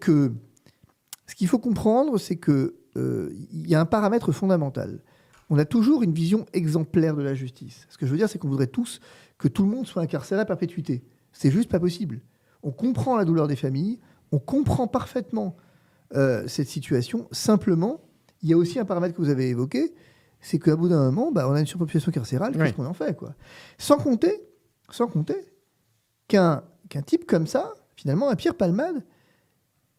que ce qu'il faut comprendre, c'est qu'il y a un paramètre fondamental. On a toujours une vision exemplaire de la justice. Ce que je veux dire, c'est qu'on voudrait tous que tout le monde soit incarcéré à perpétuité. C'est juste pas possible. On comprend la douleur des familles, on comprend parfaitement cette situation. Simplement, il y a aussi un paramètre que vous avez évoqué, c'est qu'à bout d'un moment, on a une surpopulation carcérale, qu'est-ce qu'on en fait, quoi. Sans compter qu'un type comme ça, finalement, un Pierre Palmade,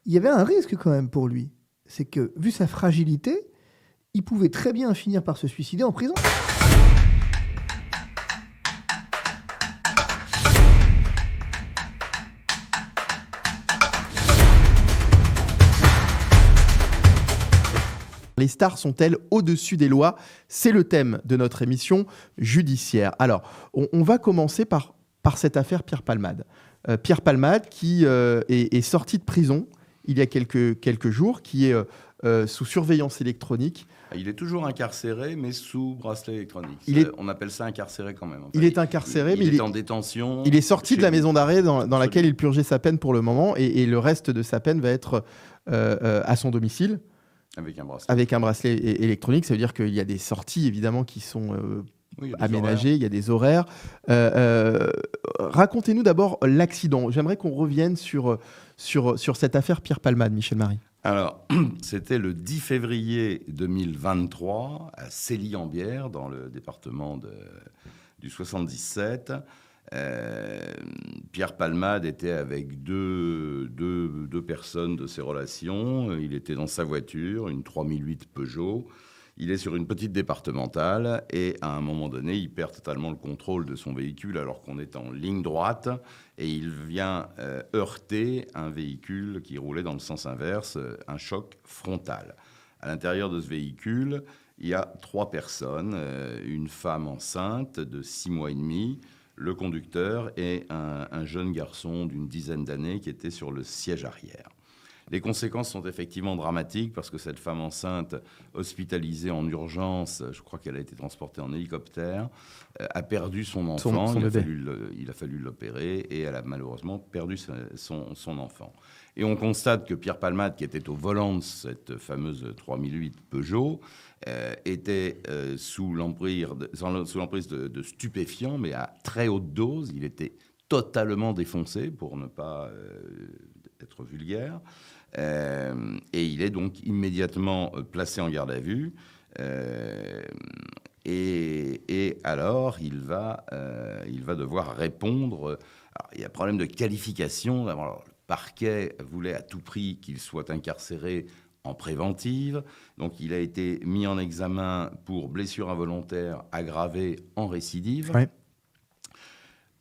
il y avait un risque quand même pour lui. C'est que, vu sa fragilité, il pouvait très bien finir par se suicider en prison. Les stars sont-elles au-dessus des lois ? C'est le thème de notre émission judiciaire. Alors, on va commencer par cette affaire Pierre Palmade. Pierre Palmade qui est sorti de prison il y a quelques jours, qui est sous surveillance électronique. Il est toujours incarcéré, mais sous bracelet électronique. On appelle ça incarcéré quand même. Il est incarcéré, mais il est en détention. Il est sorti de la maison d'arrêt dans laquelle il purgeait sa peine pour le moment, et le reste de sa peine va être à son domicile. Avec un bracelet électronique. Ça veut dire qu'il y a des sorties, évidemment, qui sont aménagées. Horaires. Il y a des horaires. Racontez-nous d'abord l'accident. J'aimerais qu'on revienne sur cette affaire Pierre Palmade, Michel Marie. Alors, c'était le 10 février 2023, à Célie-en-Bière, dans le département du 77. Pierre Palmade était avec deux personnes de ses relations. Il était dans sa voiture, une 3008 Peugeot. Il est sur une petite départementale et à un moment donné, il perd totalement le contrôle de son véhicule alors qu'on est en ligne droite et il vient heurter un véhicule qui roulait dans le sens inverse, un choc frontal. À l'intérieur de ce véhicule, il y a 3 personnes, une femme enceinte de 6 mois et demi, le conducteur et un jeune garçon d'une dizaine d'années qui était sur le siège arrière. Les conséquences sont effectivement dramatiques parce que cette femme enceinte, hospitalisée en urgence, je crois qu'elle a été transportée en hélicoptère, a perdu son enfant. Il a fallu l'opérer et elle a malheureusement perdu son enfant. Et on constate que Pierre Palmade, qui était au volant de cette fameuse 3008 Peugeot, était sous l'emprise de stupéfiants, mais à très haute dose. Il était totalement défoncé, pour ne pas être vulgaire. Et il est donc immédiatement placé en garde à vue. Et alors, il va devoir répondre. Alors, il y a un problème de qualification. Alors, le parquet voulait à tout prix qu'il soit incarcéré en préventive. Donc, il a été mis en examen pour blessure involontaire aggravée en récidive. Ouais.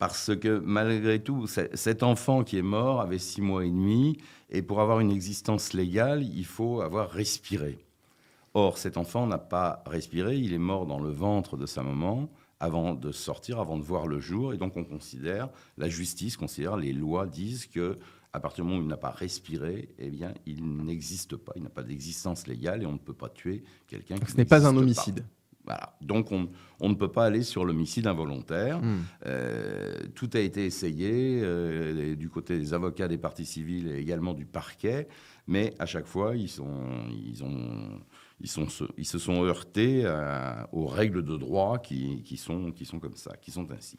Parce que malgré tout, cet enfant qui est mort avait 6 mois et demi, et pour avoir une existence légale, il faut avoir respiré. Or, cet enfant n'a pas respiré, il est mort dans le ventre de sa maman avant de sortir, avant de voir le jour, et donc la justice considère, les lois disent que à partir du moment où il n'a pas respiré, eh bien, il n'existe pas, il n'a pas d'existence légale, et on ne peut pas tuer quelqu'un qui n'existe pas. Ce n'est pas un homicide. Voilà. Donc, on ne peut pas aller sur l'homicide involontaire. Tout a été essayé du côté des avocats des parties civiles et également du parquet, mais à chaque fois, ils se sont heurtés aux règles de droit qui sont comme ça, qui sont ainsi.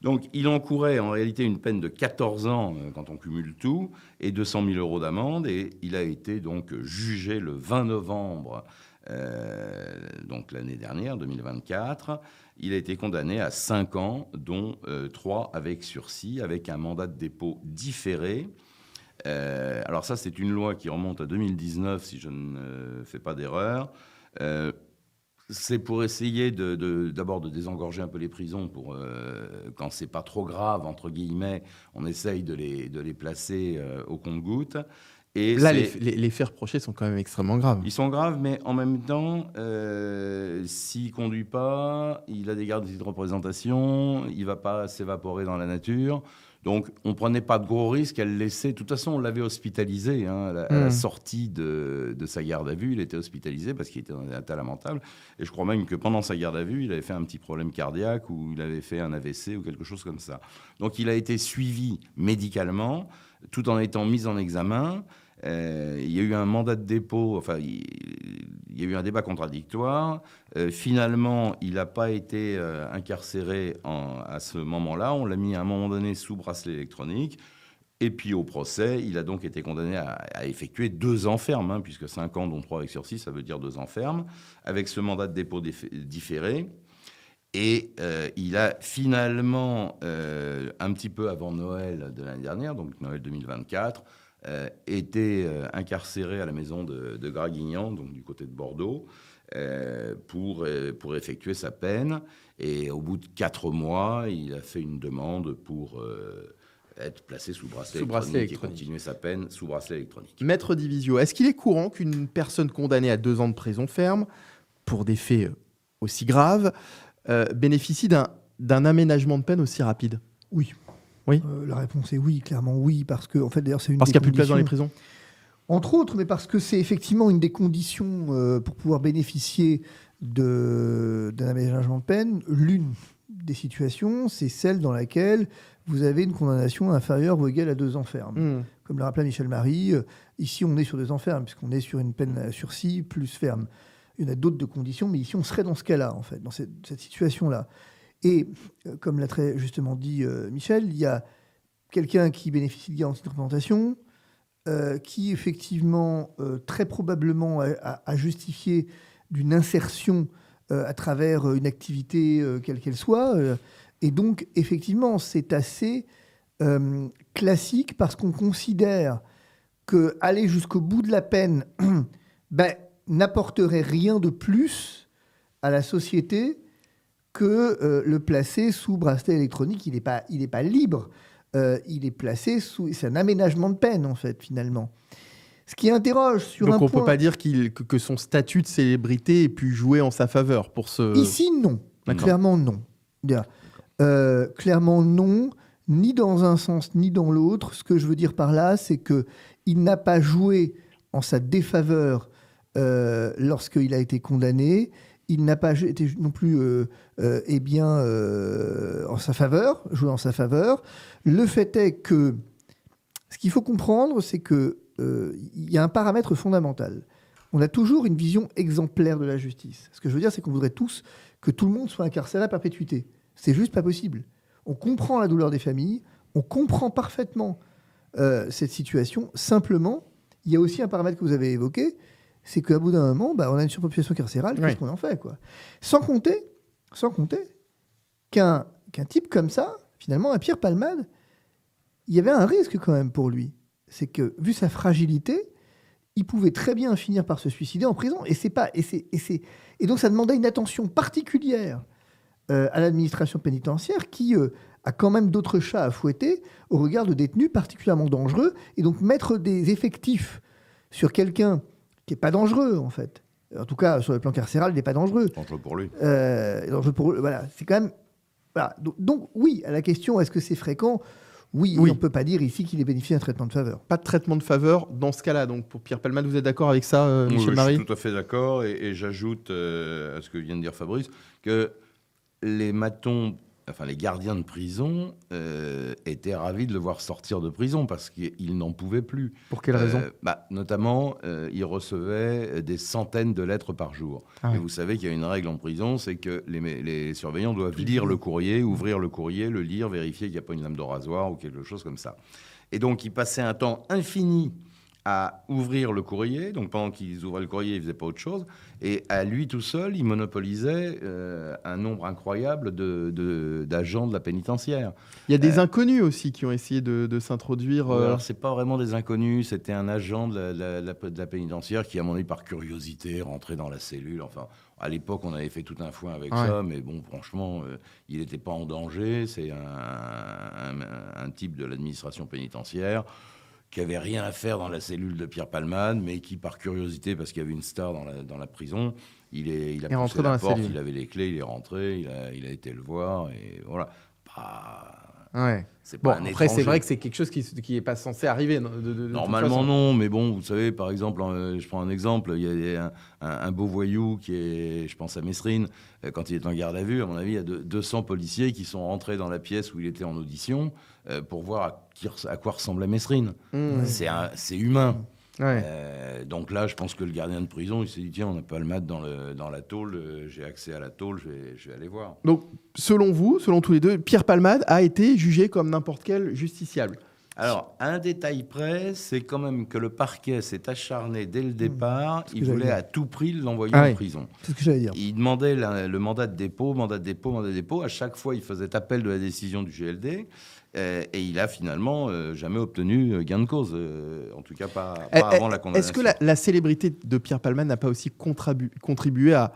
Donc, il encourait en réalité une peine de 14 ans quand on cumule tout et 200 000 € d'amende, et il a été donc jugé le 20 novembre donc l'année dernière, 2024, il a été condamné à 5 ans, dont 3 avec sursis, avec un mandat de dépôt différé. Alors ça, c'est une loi qui remonte à 2019, si je ne fais pas d'erreur. C'est pour essayer d'abord de désengorger un peu les prisons, pour quand c'est pas trop grave, entre guillemets, on essaye de les placer au compte-gouttes. Et là, les faits reprochés sont quand même extrêmement graves. Ils sont graves, mais en même temps, s'il ne conduit pas, il a des garanties de représentation, il ne va pas s'évaporer dans la nature. Donc, on ne prenait pas de gros risques à le laisser. De toute façon, on l'avait hospitalisé. À la sortie de sa garde à vue, il était hospitalisé parce qu'il était dans un état lamentable. Et je crois même que pendant sa garde à vue, il avait fait un petit problème cardiaque ou il avait fait un AVC ou quelque chose comme ça. Donc, il a été suivi médicalement tout en étant mis en examen. Il y a eu un mandat de dépôt, enfin, il y a eu un débat contradictoire. Finalement, il n'a pas été incarcéré à ce moment-là. On l'a mis à un moment donné sous bracelet électronique. Et puis au procès, il a donc été condamné à effectuer 2 ans ferme, puisque 5 ans, dont 3 avec sursis, ça veut dire 2 ans ferme, avec ce mandat de dépôt différé. Et il a finalement, un petit peu avant Noël de l'année dernière, donc Noël 2024, été incarcéré à la maison de Graguignan, donc du côté de Bordeaux, pour effectuer sa peine. Et au bout de 4 mois, il a fait une demande pour être placé sous bracelet électronique et continuer sa peine sous bracelet électronique. Maître Divisio, est-ce qu'il est courant qu'une personne condamnée à 2 ans de prison ferme pour des faits aussi graves bénéficie d'un aménagement de peine aussi rapide? Oui. Oui. La réponse est oui, clairement oui, parce que en fait, d'ailleurs, c'est une parce des qu'il n'y a plus de place dans les conditions. prisons. Entre autres, mais parce que c'est effectivement une des conditions pour pouvoir bénéficier d'un aménagement de peine. L'une des situations, c'est celle dans laquelle vous avez une condamnation inférieure ou égale à 2 ans ferme. Comme l'a rappelé Michel Marie, ici on est sur 2 ans ferme, puisqu'on est sur une peine à sursis plus ferme. Il y en a d'autres de conditions, mais ici on serait dans ce cas-là, en fait, dans cette situation-là. Et comme l'a très justement dit Michel, il y a quelqu'un qui bénéficie de garantie de représentation, qui effectivement, très probablement, a justifié d'une insertion à travers une activité quelle qu'elle soit. Et donc, effectivement, c'est assez classique parce qu'on considère qu'aller jusqu'au bout de la peine n'apporterait rien de plus à la société que le placer sous bracelet électronique. Il n'est pas libre. Il est placé sous... C'est un aménagement de peine, en fait, finalement. Ce qui interroge sur donc un on ne point... peut pas dire que son statut de célébrité ait pu jouer en sa faveur pour ce... Ici, non. Clairement, non. Clairement, non. Ni dans un sens, ni dans l'autre. Ce que je veux dire par là, c'est qu'il n'a pas joué en sa défaveur lorsqu'il a été condamné. Il n'a pas été non plus en sa faveur, joué en sa faveur. Le fait est que ce qu'il faut comprendre, c'est qu'il y a un paramètre fondamental. On a toujours une vision exemplaire de la justice. Ce que je veux dire, c'est qu'on voudrait tous que tout le monde soit incarcéré à perpétuité. C'est juste pas possible. On comprend la douleur des familles, on comprend parfaitement cette situation. Simplement, il y a aussi un paramètre que vous avez évoqué, c'est qu'à bout d'un moment, on a une surpopulation carcérale, qu'est-ce qu'on en fait, quoi. Sans compter qu'un type comme ça, finalement, un Pierre Palmade, il y avait un risque quand même pour lui. C'est que, vu sa fragilité, il pouvait très bien finir par se suicider en prison. Et donc, ça demandait une attention particulière à l'administration pénitentiaire qui a quand même d'autres chats à fouetter au regard de détenus particulièrement dangereux. Et donc, mettre des effectifs sur quelqu'un qui n'est pas dangereux, en fait. En tout cas, sur le plan carcéral, il n'est pas dangereux. Dangereux pour lui. Dangereux pour eux, voilà. C'est quand même... Voilà. Donc, oui, à la question, est-ce que c'est fréquent ? Oui, on ne peut pas dire ici qu'il ait bénéficié d'un traitement de faveur. Pas de traitement de faveur dans ce cas-là. Donc, pour Pierre Palmade, vous êtes d'accord avec ça, Michel Marie ? Je suis tout à fait d'accord. Et j'ajoute à ce que vient de dire Fabrice, que les matons... Enfin, les gardiens de prison étaient ravis de le voir sortir de prison parce qu'ils n'en pouvaient plus. Pour quelle raison ? Notamment, ils recevaient des centaines de lettres par jour. Et vous savez qu'il y a une règle en prison, c'est que les surveillants doivent lire le courrier, ouvrir le courrier, le lire, vérifier qu'il n'y a pas une lame de rasoir ou quelque chose comme ça. Et donc, ils passaient un temps infini à ouvrir le courrier. Donc, pendant qu'ils ouvraient le courrier, ils ne faisaient pas autre chose. Et à lui tout seul, il monopolisait un nombre incroyable d'agents de la pénitentiaire. Il y a des inconnus aussi qui ont essayé de s'introduire. Alors, ce n'est pas vraiment des inconnus. C'était un agent de la pénitentiaire qui, à mon avis, par curiosité, rentrait dans la cellule. Enfin, à l'époque, on avait fait tout un foin avec ça. Mais bon, franchement, il n'était pas en danger. C'est un type de l'administration pénitentiaire qui n'avait rien à faire dans la cellule de Pierre Palmade, mais qui, par curiosité, parce qu'il y avait une star dans la prison, il a poussé la porte, il avait les clés, il est rentré, il a été le voir, et voilà. C'est pas un après, étranger. c'est vrai que c'est quelque chose qui n'est pas censé arriver. Normalement, non, mais bon, vous savez, par exemple, je prends un exemple, il y a un beau voyou qui est, je pense à Mesrine, quand il est en garde à vue, à mon avis, il y a 200 policiers qui sont rentrés dans la pièce où il était en audition pour voir à quoi ressemblait Mesrine. C'est humain. Donc là, je pense que le gardien de prison, il s'est dit, tiens, on n'a pas le mettre dans la tôle, j'ai accès à la tôle, je vais aller voir. Donc, selon vous, selon tous les deux, Pierre Palmade a été jugé comme n'importe quel justiciable. Alors, un détail près, c'est quand même que le parquet s'est acharné dès le départ. Il voulait à tout prix l'envoyer en prison. C'est ce que j'allais dire. Il demandait le mandat de dépôt. À chaque fois, il faisait appel de la décision du GLD. Et il a finalement jamais obtenu gain de cause. En tout cas, pas avant la condamnation. Est-ce que la célébrité de Pierre Palmade n'a pas aussi contribué à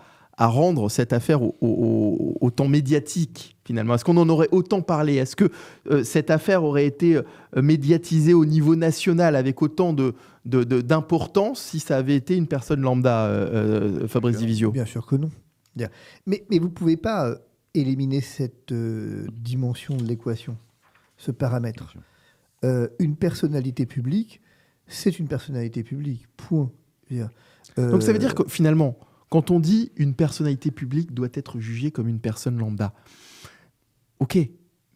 rendre cette affaire autant médiatique, finalement? Est-ce qu'on en aurait autant parlé? Est-ce que cette affaire aurait été médiatisée au niveau national avec autant d'importance si ça avait été une personne lambda, Fabrice Divisio? Bien sûr que non. Mais vous ne pouvez pas éliminer cette dimension de l'équation, ce paramètre. Une personnalité publique, c'est une personnalité publique, point. Donc ça veut dire que finalement, quand on dit une personnalité publique doit être jugée comme une personne lambda, ok,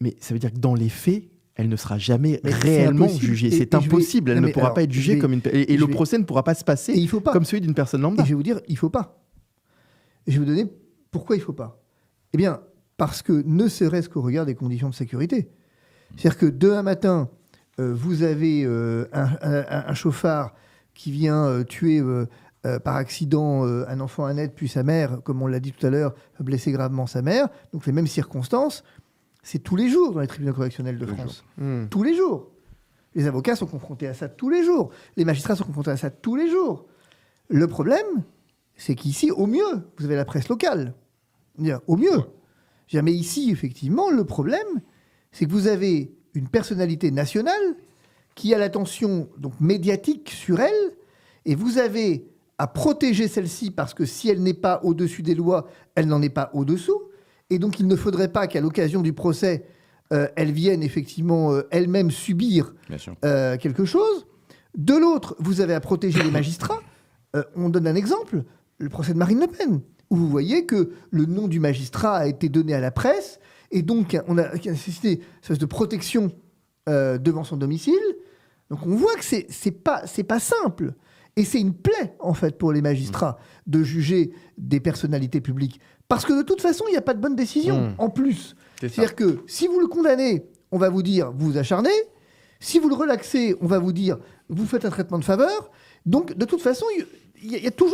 mais ça veut dire que dans les faits, elle ne sera jamais réellement jugée. C'est impossible, elle ne pourra pas être jugée comme une personne. Et le procès ne pourra pas se passer comme celui d'une personne lambda. Et je vais vous dire, il ne faut pas. Et je vais vous donner pourquoi il ne faut pas. Eh bien, parce que ne serait-ce qu'au regard des conditions de sécurité. C'est-à-dire que demain matin, vous avez un chauffard qui vient tuer par accident un enfant net, puis sa mère, comme on l'a dit tout à l'heure, blesser gravement sa mère. Donc les mêmes circonstances, c'est tous les jours dans les tribunaux correctionnels de France. Tous les jours. Les avocats sont confrontés à ça tous les jours. Les magistrats sont confrontés à ça tous les jours. Le problème, c'est qu'ici, au mieux, vous avez la presse locale. Au mieux. Mais ici, effectivement, le problème, c'est que vous avez une personnalité nationale qui a l'attention donc médiatique sur elle, et vous avez à protéger celle-ci parce que si elle n'est pas au-dessus des lois, elle n'en est pas au-dessous. Et donc, il ne faudrait pas qu'à l'occasion du procès, elle vienne effectivement elle-même subir quelque chose. De l'autre, vous avez à protéger les magistrats. On donne un exemple, le procès de Marine Le Pen, où vous voyez que le nom du magistrat a été donné à la presse, et donc on a nécessité une espèce de protection devant son domicile. Donc on voit que c'est pas simple. Et c'est une plaie, en fait, pour les magistrats de juger des personnalités publiques. Parce que de toute façon, il n'y a pas de bonne décision, en plus. C'est-à-dire que si vous le condamnez, on va vous dire, vous vous acharnez. Si vous le relaxez, on va vous dire, vous faites un traitement de faveur. Donc, de toute façon, il y a toujours